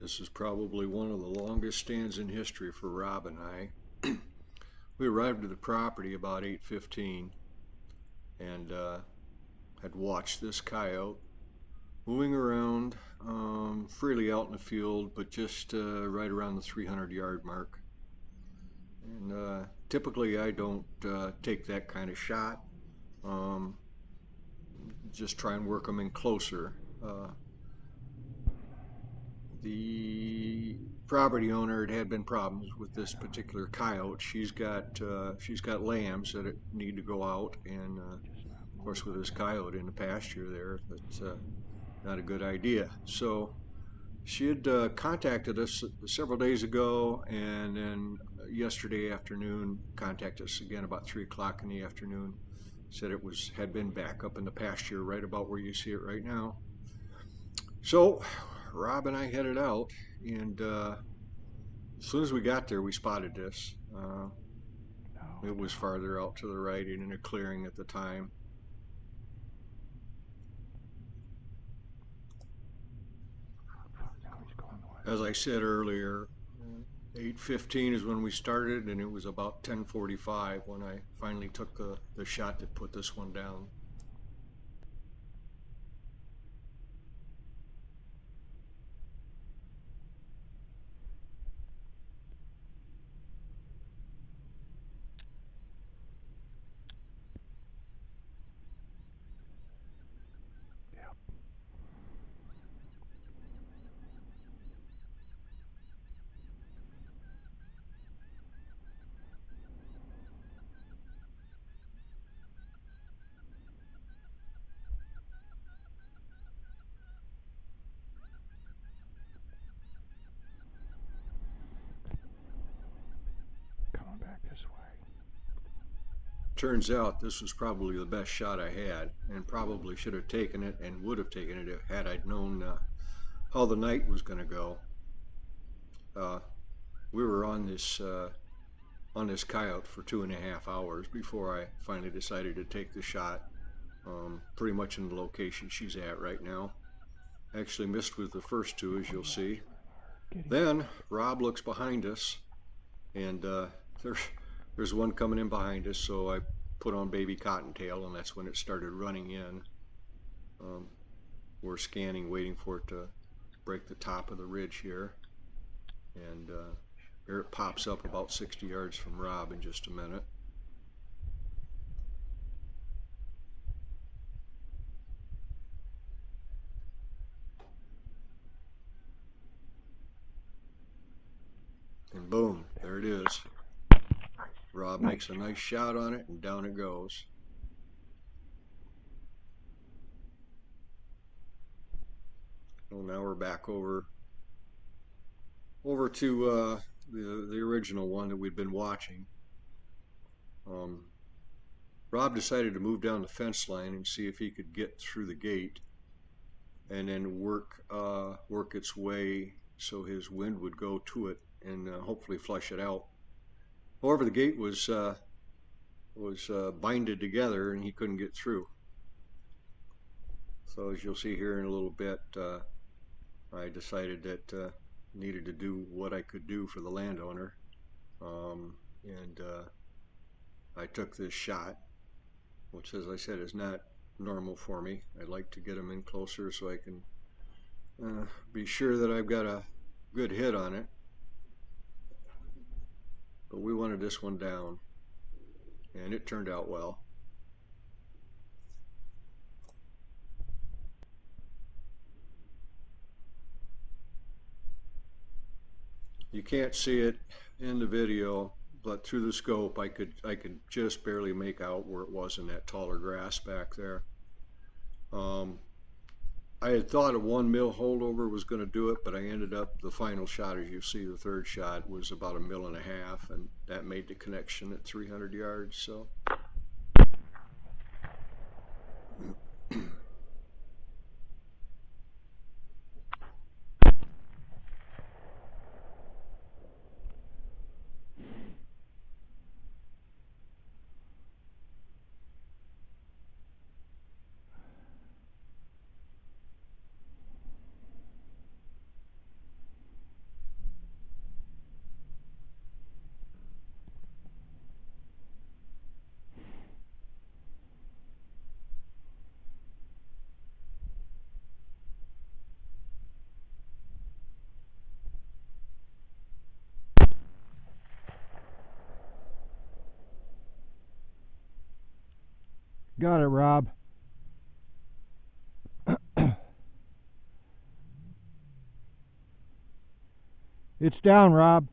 This is probably one of the longest stands in history for Rob and I. We arrived at the property about 8:15 and had watched this coyote moving around freely out in the field, but just right around the 300-yard mark. And typically I don't take that kind of shot. Um, just try and work them in closer. The property owner had been problems with this particular coyote. She's got lambs that need to go out, and of course with this coyote in the pasture there, that's not a good idea. So she had contacted us several days ago, and then yesterday afternoon contacted us again about 3 o'clock in the afternoon. Said it had been back up in the pasture right about where you see it right now. So Rob and I headed out, and as soon as we got there, we spotted this. It was farther out to the right and in a clearing at the time. As I said earlier, 8:15 is when we started, and it was about 10:45 when I finally took the shot that put this one down. Coming back this way. Turns out this was probably the best shot I had, and probably should have taken it and would have taken it had I'd known how the night was going to go. We were on this coyote for 2.5 hours before I finally decided to take the shot. Pretty much in the location she's at right now. Actually missed with the first two, as you'll see. Then Rob looks behind us, and there's there's one coming in behind us. So I put on baby cottontail, and that's when it started running in. Um, we're scanning, waiting for it to break the top of the ridge here, and here it pops up about 60 yards from Rob in just a minute. And boom, there it is. Rob makes a nice shot on it, and down it goes. Well, now we're back over to the original one that we'd been watching. Um, Rob decided to move down the fence line and see if he could get through the gate, and then work its way so his wind would go to it and hopefully flush it out. However, the gate was binded together, and he couldn't get through. So as you'll see here in a little bit, I decided that needed to do what I could do for the landowner, and I took this shot, which, as I said, is not normal for me. I'd like to get them in closer so I can be sure that I've got a good hit on it. But we wanted this one down, and it turned out well. You can't see it in the video, but through the scope I could just barely make out where it was in that taller grass back there. Um, I had thought a 1 mil holdover was going to do it, but I ended up, the final shot, as you see, the third shot was about 1.5 mil, and that made the connection at 300 yards. So Got it, Rob. It's down, Rob.